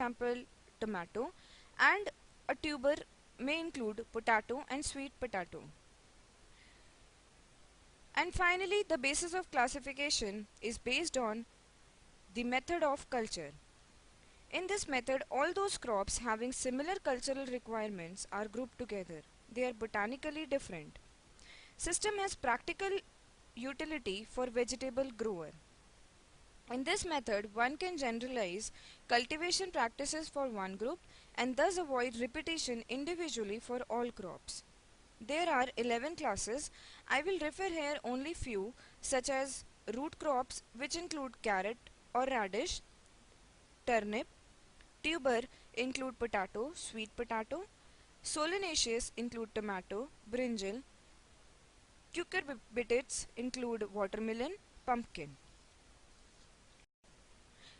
example tomato, and a tuber may include potato and sweet potato. And finally, the basis of classification is based on the method of culture. In this method, all those crops having similar cultural requirements are grouped together. They are botanically different. System has practical utility for vegetable grower. In this method, one can generalize cultivation practices for one group and thus avoid repetition individually for all crops. There are 11 classes. I will refer here only few, such as root crops, which include carrot or radish, turnip, tuber include potato, sweet potato, solanaceous include tomato, brinjal, cucurbitaceae include watermelon, pumpkin.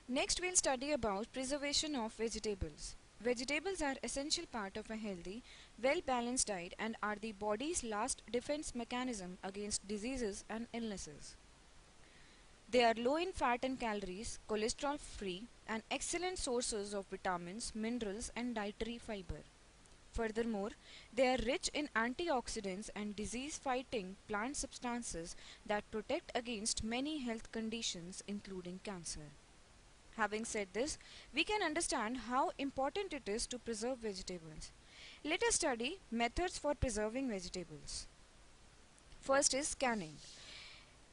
Next we'll study about preservation of vegetables. Vegetables are essential part of a healthy, well-balanced diet and are the body's last defense mechanism against diseases and illnesses. They are low in fat and calories, cholesterol free, and excellent sources of vitamins, minerals and dietary fiber. Furthermore, they are rich in antioxidants and disease-fighting plant substances that protect against many health conditions including cancer. Having said this, we can understand how important it is to preserve vegetables. Let us study methods for preserving vegetables. First is canning.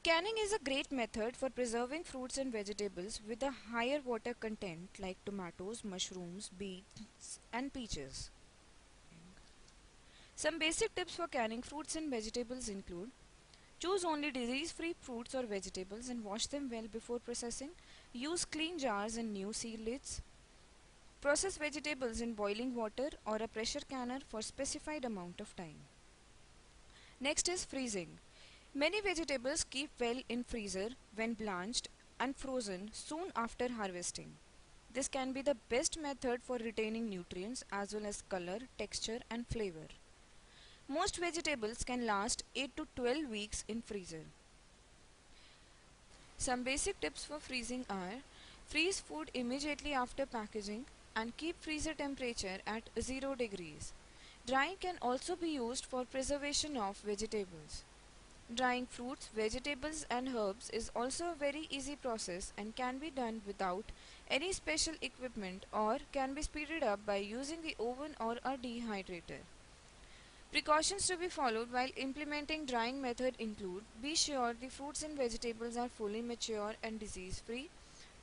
Canning is a great method for preserving fruits and vegetables with a higher water content like tomatoes, mushrooms, beets and peaches. Some basic tips for canning fruits and vegetables include: choose only disease-free fruits or vegetables and wash them well before processing. Use clean jars and new seal lids. Process vegetables in boiling water or a pressure canner for specified amount of time. Next is freezing. Many vegetables keep well in freezer when blanched and frozen soon after harvesting. This can be the best method for retaining nutrients as well as color, texture and flavor. Most vegetables can last 8 to 12 weeks in freezer. Some basic tips for freezing are: freeze food immediately after packaging and keep freezer temperature at 0 degrees. Drying can also be used for preservation of vegetables. Drying fruits, vegetables and herbs is also a very easy process and can be done without any special equipment or can be speeded up by using the oven or a dehydrator. Precautions to be followed while implementing drying method include: be sure the fruits and vegetables are fully mature and disease free.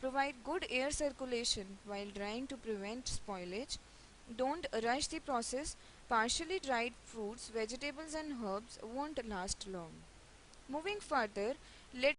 Provide good air circulation while drying to prevent spoilage. Don't rush the process. Partially dried fruits, vegetables and herbs won't last long. Moving further, let